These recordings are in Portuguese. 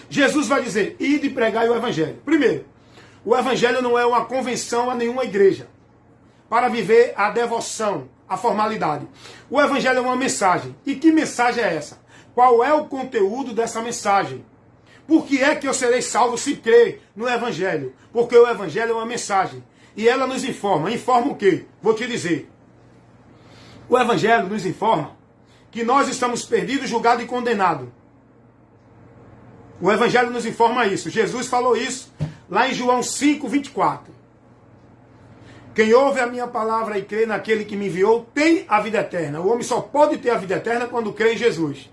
Jesus vai dizer, ide e pregai o evangelho. Primeiro, o evangelho não é uma convenção a nenhuma igreja para viver a devoção, a formalidade. O evangelho é uma mensagem. E que mensagem é essa? Qual é o conteúdo dessa mensagem? Por que é que eu serei salvo se crer no evangelho? Porque o evangelho é uma mensagem. E ela nos informa. Informa o quê? Vou te dizer. O evangelho nos informa que nós estamos perdidos, julgados e condenados. O evangelho nos informa isso. Jesus falou isso lá em João 5, 24. Quem ouve a minha palavra e crê naquele que me enviou, tem a vida eterna. O homem só pode ter a vida eterna quando crê em Jesus.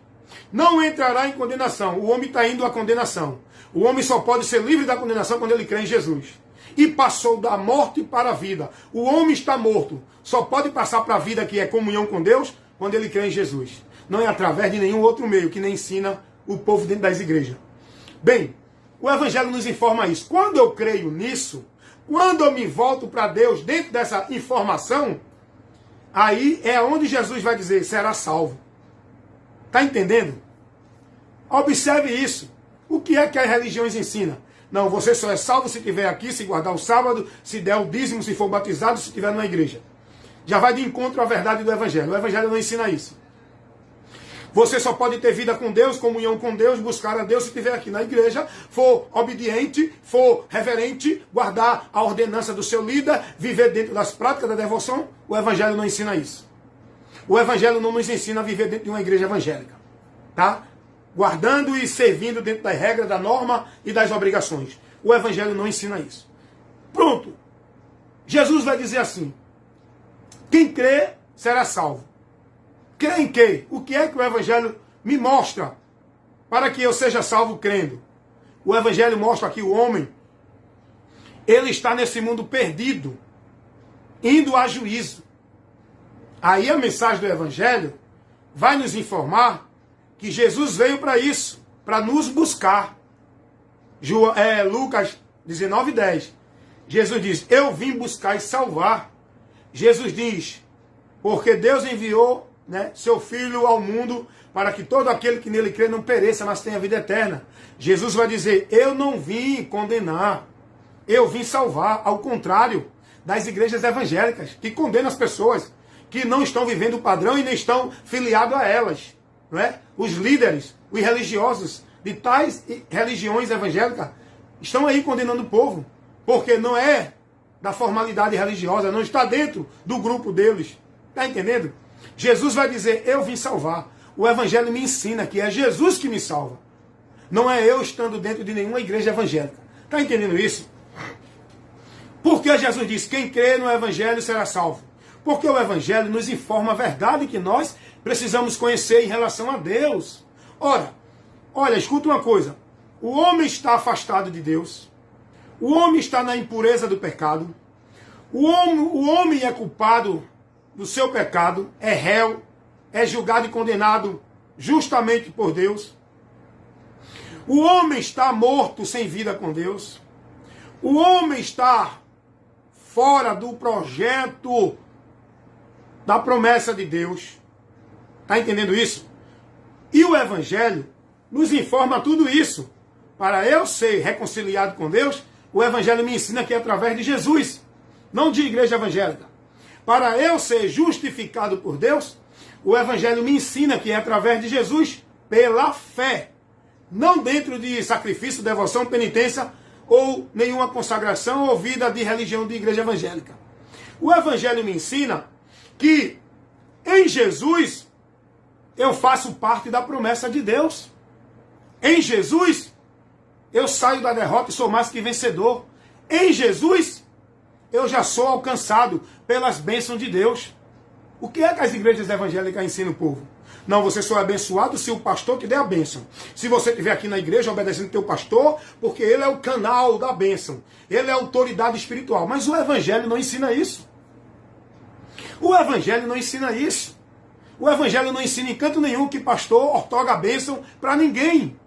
Não entrará em condenação. O homem está indo à condenação. O homem só pode ser livre da condenação quando ele crê em Jesus. E passou da morte para a vida. O homem está morto. Só pode passar para a vida, que é comunhão com Deus, quando ele crê em Jesus. Não é através de nenhum outro meio que nem ensina o povo dentro das igrejas. Bem, o evangelho nos informa isso. Quando eu creio nisso, quando eu me volto para Deus dentro dessa informação, aí é onde Jesus vai dizer, será salvo. Está entendendo? Observe isso. O que é que as religiões ensinam? Não, você só é salvo se estiver aqui, se guardar o sábado, se der o dízimo, se for batizado, se estiver numa igreja. Já vai de encontro à verdade do evangelho. O evangelho não ensina isso. Você só pode ter vida com Deus, comunhão com Deus, buscar a Deus se estiver aqui na igreja, for obediente, for reverente, guardar a ordenança do seu líder, viver dentro das práticas da devoção. O evangelho não ensina isso. O evangelho não nos ensina a viver dentro de uma igreja evangélica. Tá? Guardando e servindo dentro das regras, da norma e das obrigações. O evangelho não ensina isso. Pronto. Jesus vai dizer assim, quem crê será salvo. Crê em quê? O que é que o evangelho me mostra para que eu seja salvo crendo? O evangelho mostra que o homem, ele está nesse mundo perdido, indo a juízo. Aí a mensagem do evangelho vai nos informar que Jesus veio para isso, para nos buscar. Lucas 19:10. Jesus diz, eu vim buscar e salvar. Jesus diz, porque Deus enviou seu Filho ao mundo para que todo aquele que nele crê não pereça, mas tenha vida eterna. Jesus vai dizer, eu não vim condenar, eu vim salvar, ao contrário das igrejas evangélicas, que condenam as pessoas que não estão vivendo o padrão e nem estão filiados a elas. Não é? Os líderes, os religiosos de tais religiões evangélicas estão aí condenando o povo, porque não é da formalidade religiosa, não está dentro do grupo deles. Está entendendo? Jesus vai dizer, eu vim salvar. O evangelho me ensina que é Jesus que me salva. Não é eu estando dentro de nenhuma igreja evangélica. Está entendendo isso? Porque Jesus diz, quem crê no evangelho será salvo. Porque o evangelho nos informa a verdade que nós precisamos conhecer em relação a Deus. Ora, olha, escuta uma coisa. O homem está afastado de Deus. O homem está na impureza do pecado. O homem é culpado do seu pecado, é réu, é julgado e condenado justamente por Deus. O homem está morto sem vida com Deus. O homem está fora do projeto da promessa de Deus. Está entendendo isso? E o evangelho nos informa tudo isso. Para eu ser reconciliado com Deus, o evangelho me ensina que é através de Jesus, não de igreja evangélica. Para eu ser justificado por Deus, o evangelho me ensina que é através de Jesus, pela fé. Não dentro de sacrifício, devoção, penitência ou nenhuma consagração ou vida de religião de igreja evangélica. O evangelho me ensina que em Jesus eu faço parte da promessa de Deus. Em Jesus eu saio da derrota e sou mais que vencedor. Em Jesus eu já sou alcançado pelas bênçãos de Deus. O que é que as igrejas evangélicas ensinam o povo? Não, você só é abençoado se o pastor te der a bênção. Se você estiver aqui na igreja obedecendo o teu pastor, porque ele é o canal da bênção. Ele é a autoridade espiritual. Mas o evangelho não ensina isso. O evangelho não ensina isso. O evangelho não ensina em canto nenhum que pastor ortoga a bênção para ninguém.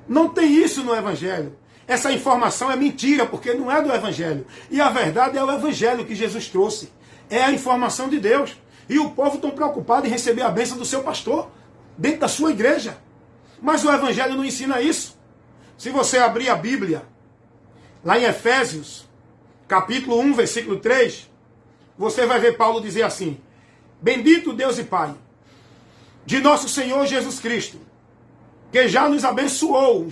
Não tem isso no evangelho. Essa informação é mentira, porque não é do evangelho. E a verdade é o evangelho que Jesus trouxe. É a informação de Deus. E o povo está preocupado em receber a bênção do seu pastor dentro da sua igreja. Mas o Evangelho não ensina isso. Se você abrir a Bíblia, lá em Efésios, capítulo 1, versículo 3, você vai ver Paulo dizer assim: bendito Deus e Pai de nosso Senhor Jesus Cristo, que já nos abençoou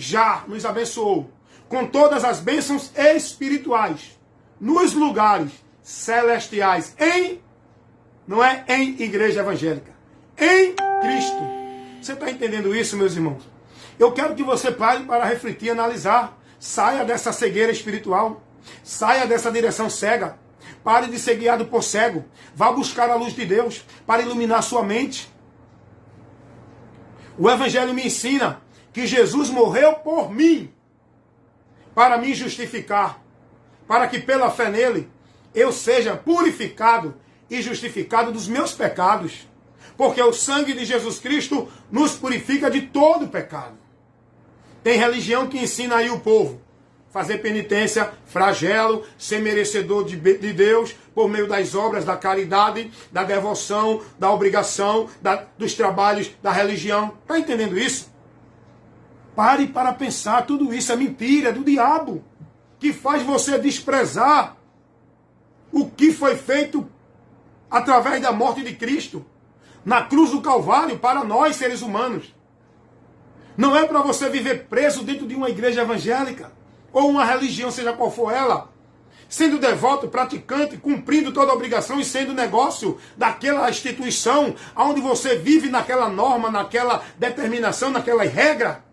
com todas as bênçãos espirituais nos lugares celestiais, não é em igreja evangélica, em Cristo. Você está entendendo isso, meus irmãos? Eu quero que você pare para refletir, analisar. Saia dessa cegueira espiritual, saia dessa direção cega, pare de ser guiado por cego, vá buscar a luz de Deus para iluminar sua mente. O Evangelho me ensina que Jesus morreu por mim, para me justificar, para que pela fé nele eu seja purificado e justificado dos meus pecados, porque o sangue de Jesus Cristo nos purifica de todo pecado. Tem religião que ensina aí o povo fazer penitência, flagelo, ser merecedor de Deus por meio das obras da caridade, da devoção, da obrigação, dos trabalhos da religião. Está entendendo isso? Pare para pensar, tudo isso é mentira, é do diabo, que faz você desprezar o que foi feito através da morte de Cristo na cruz do Calvário para nós, seres humanos. Não é para você viver preso dentro de uma igreja evangélica, ou uma religião, seja qual for ela, sendo devoto, praticante, cumprindo toda a obrigação e sendo negócio daquela instituição, onde você vive naquela norma, naquela determinação, naquela regra.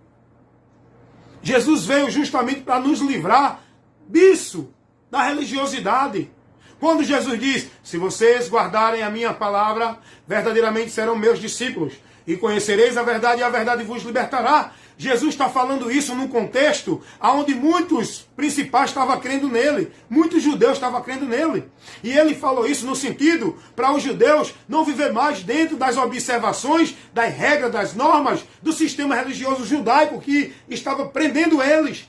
Jesus veio justamente para nos livrar disso, da religiosidade. Quando Jesus diz: se vocês guardarem a minha palavra, verdadeiramente serão meus discípulos, e conhecereis a verdade vos libertará. Jesus está falando isso num contexto onde muitos principais estavam crendo nele, muitos judeus estavam crendo nele. E ele falou isso no sentido para os judeus não viver mais dentro das observações, das regras, das normas do sistema religioso judaico que estava prendendo eles.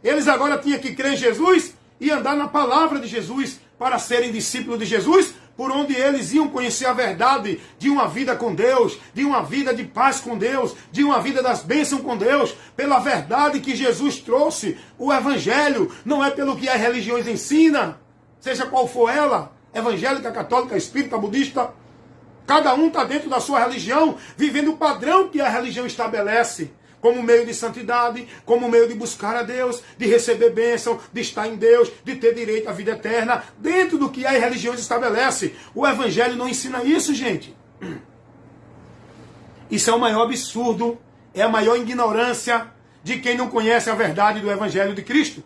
Eles agora tinham que crer em Jesus e andar na palavra de Jesus para serem discípulos de Jesus, por onde eles iam conhecer a verdade de uma vida com Deus, de uma vida de paz com Deus, de uma vida das bênçãos com Deus, pela verdade que Jesus trouxe. O Evangelho não é pelo que as religiões ensinam, seja qual for ela, evangélica, católica, espírita, budista. Cada um está dentro da sua religião, vivendo o padrão que a religião estabelece, como meio de santidade, como meio de buscar a Deus, de receber bênção, de estar em Deus, de ter direito à vida eterna, dentro do que as religiões estabelecem. O Evangelho não ensina isso, gente. Isso é o maior absurdo, é a maior ignorância de quem não conhece a verdade do Evangelho de Cristo.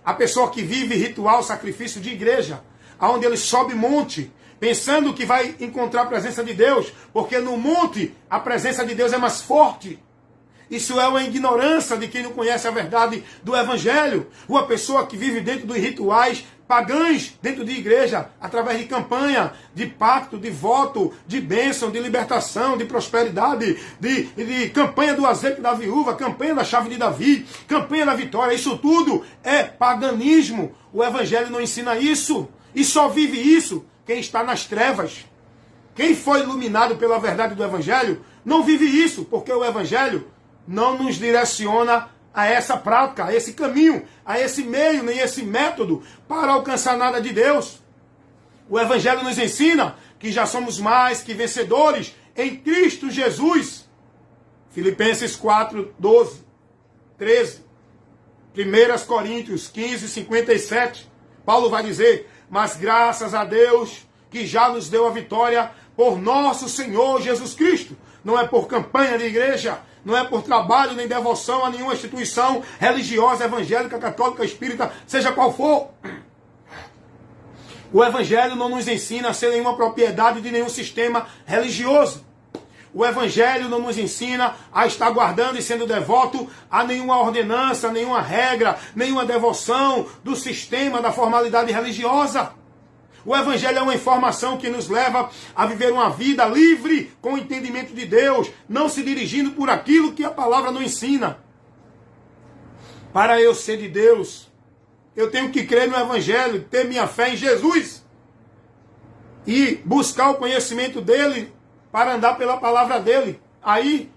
A pessoa que vive ritual, sacrifício de igreja, onde ele sobe monte, pensando que vai encontrar a presença de Deus, porque no monte a presença de Deus é mais forte. Isso é uma ignorância de quem não conhece a verdade do Evangelho. Uma pessoa que vive dentro dos rituais pagãos, dentro de igreja, através de campanha, de pacto, de voto, de bênção, de libertação, de prosperidade, de campanha do azeite da viúva, campanha da chave de Davi, campanha da vitória. Isso tudo é paganismo. O Evangelho não ensina isso. E só vive isso quem está nas trevas. Quem foi iluminado pela verdade do Evangelho não vive isso, porque o Evangelho não nos direciona a essa prática, a esse caminho, a esse meio, nem esse método para alcançar nada de Deus. O Evangelho nos ensina que já somos mais que vencedores em Cristo Jesus. Filipenses 4, 12, 13. 1 Coríntios 15, 57. Paulo vai dizer: mas graças a Deus que já nos deu a vitória por nosso Senhor Jesus Cristo. Não é por campanha de igreja, não é por trabalho nem devoção a nenhuma instituição religiosa, evangélica, católica, espírita, seja qual for. O Evangelho não nos ensina a ser nenhuma propriedade de nenhum sistema religioso. O Evangelho não nos ensina a estar guardando e sendo devoto a nenhuma ordenança, nenhuma regra, nenhuma devoção do sistema da formalidade religiosa. O Evangelho é uma informação que nos leva a viver uma vida livre com o entendimento de Deus, não se dirigindo por aquilo que a palavra não ensina. Para eu ser de Deus, eu tenho que crer no Evangelho, ter minha fé em Jesus e buscar o conhecimento dele para andar pela palavra dele. Aí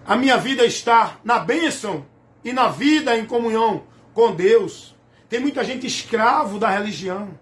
a minha vida está na bênção e na vida em comunhão com Deus. Tem muita gente escravo da religião.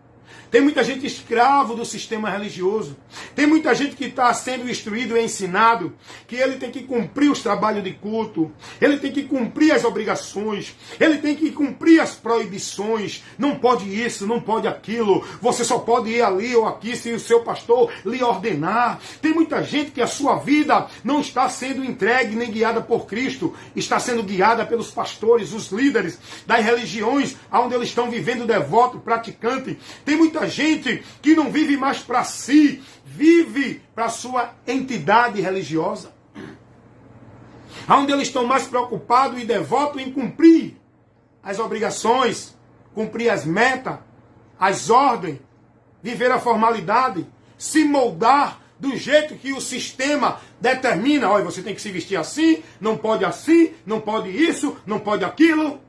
Tem muita gente escravo do sistema religioso. Tem muita gente que está sendo instruído e ensinado que ele tem que cumprir os trabalhos de culto, ele tem que cumprir as obrigações, ele tem que cumprir as proibições. Não pode isso, não pode aquilo. Você só pode ir ali ou aqui se o seu pastor lhe ordenar. Tem muita gente que a sua vida não está sendo entregue nem guiada por Cristo, está sendo guiada pelos pastores, os líderes das religiões onde eles estão vivendo devoto, praticante. Tem muita gente que não vive mais para si, vive para sua entidade religiosa. Onde eles estão mais preocupados e devotos em cumprir as obrigações, cumprir as metas, as ordens, viver a formalidade, se moldar do jeito que o sistema determina. Olha, você tem que se vestir assim, não pode isso, não pode aquilo.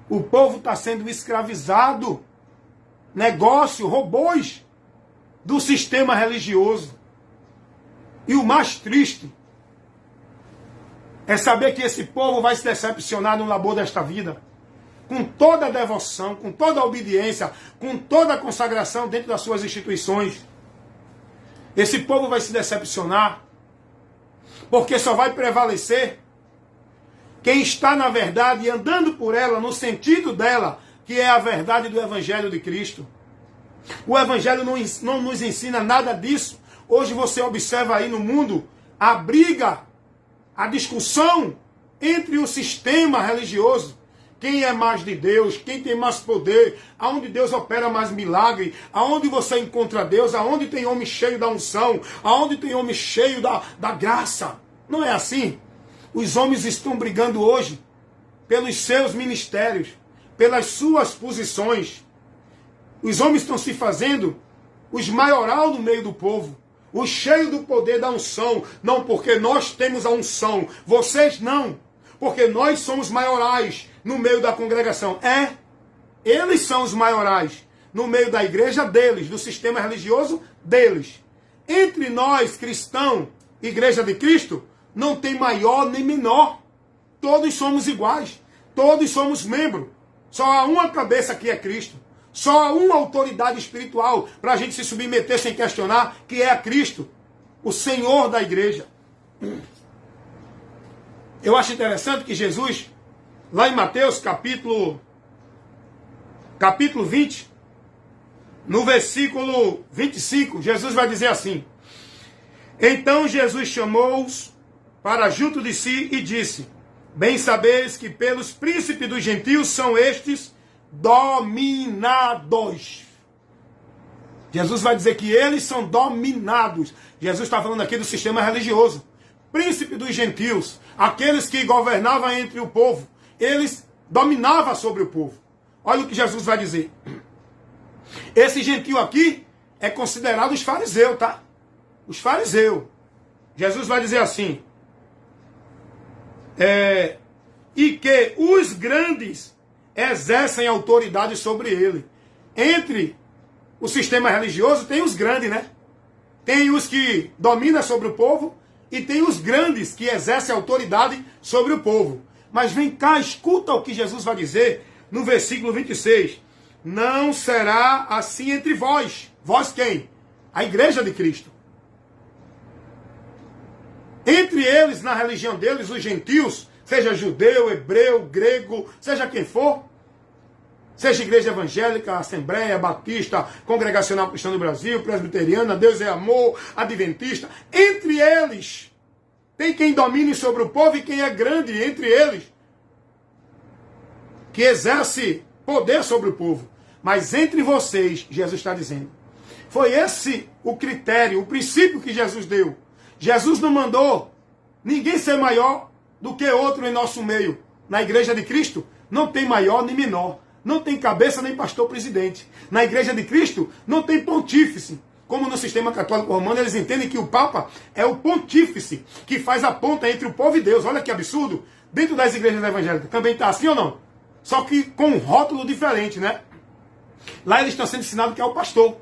O povo está sendo escravizado. Negócio, robôs do sistema religioso. E o mais triste é saber que esse povo vai se decepcionar no labor desta vida. Com toda a devoção, com toda a obediência, com toda a consagração dentro das suas instituições. Esse povo vai se decepcionar, porque só vai prevalecer quem está na verdade e andando por ela, no sentido dela, que é a verdade do Evangelho de Cristo. O Evangelho não nos ensina nada disso. Hoje você observa aí no mundo a briga, a discussão entre o sistema religioso. Quem é mais de Deus, quem tem mais poder, aonde Deus opera mais milagre, aonde você encontra Deus, aonde tem homem cheio da unção, aonde tem homem cheio da graça. Não é assim. Os homens estão brigando hoje pelos seus ministérios, pelas suas posições. Os homens estão se fazendo os maioral no meio do povo, os cheios do poder da unção. Não porque nós temos a unção, vocês não, porque nós somos maiorais no meio da congregação. Eles são os maiorais no meio da igreja deles, do sistema religioso deles. Entre nós, cristãos, igreja de Cristo, não tem maior nem menor. Todos somos iguais, todos somos membros. Só há uma cabeça que é Cristo. Só há uma autoridade espiritual para a gente se submeter sem questionar, que é a Cristo, o Senhor da igreja. Eu acho interessante que Jesus, lá em Mateus capítulo 20, no versículo 25, Jesus vai dizer assim: Então Jesus chamou-os para junto de si e disse: Bem sabeis que pelos príncipes dos gentios são estes dominados. Jesus vai dizer que eles são dominados. Jesus está falando aqui do sistema religioso. Príncipe dos gentios, aqueles que governavam entre o povo, eles dominavam sobre o povo. Olha o que Jesus vai dizer. Esse gentio aqui é considerado os fariseus, tá? Os fariseus. Jesus vai dizer assim: e que os grandes exercem autoridade sobre ele. Entre o sistema religioso tem os grandes, né? Tem os que dominam sobre o povo e tem os grandes que exercem autoridade sobre o povo. Mas vem cá, escuta o que Jesus vai dizer no versículo 26. Não será assim entre vós. Vós quem? A igreja de Cristo. Entre eles, na religião deles, os gentios, seja judeu, hebreu, grego, seja quem for, seja igreja evangélica, assembleia, batista, congregacional cristã do Brasil, presbiteriana, Deus é amor, adventista, entre eles, tem quem domine sobre o povo e quem é grande entre eles, que exerce poder sobre o povo. Mas entre vocês, Jesus está dizendo, foi esse o critério, o princípio que Jesus deu. Jesus não mandou ninguém ser maior do que outro em nosso meio. Na igreja de Cristo, não tem maior nem menor. Não tem cabeça nem pastor presidente. Na igreja de Cristo, não tem pontífice. Como no sistema católico romano, eles entendem que o Papa é o pontífice, que faz a ponta entre o povo e Deus. Olha que absurdo. Dentro das igrejas evangélicas também está assim ou não? Só que com um rótulo diferente, né? Lá eles estão sendo ensinados que é o pastor,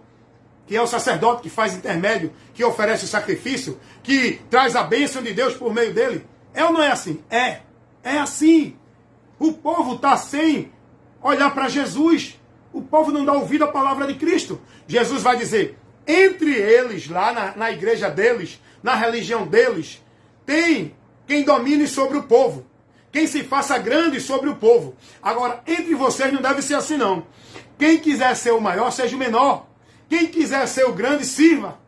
que é o sacerdote que faz intermédio, que oferece o sacrifício, que traz a bênção de Deus por meio dele. É ou não é assim? É. É assim. O povo está sem olhar para Jesus. O povo não dá ouvido à palavra de Cristo. Jesus vai dizer, entre eles, lá na igreja deles, na religião deles, tem quem domine sobre o povo. Quem se faça grande sobre o povo. Agora, entre vocês não deve ser assim não. Quem quiser ser o maior, seja o menor. Quem quiser ser o grande, sirva.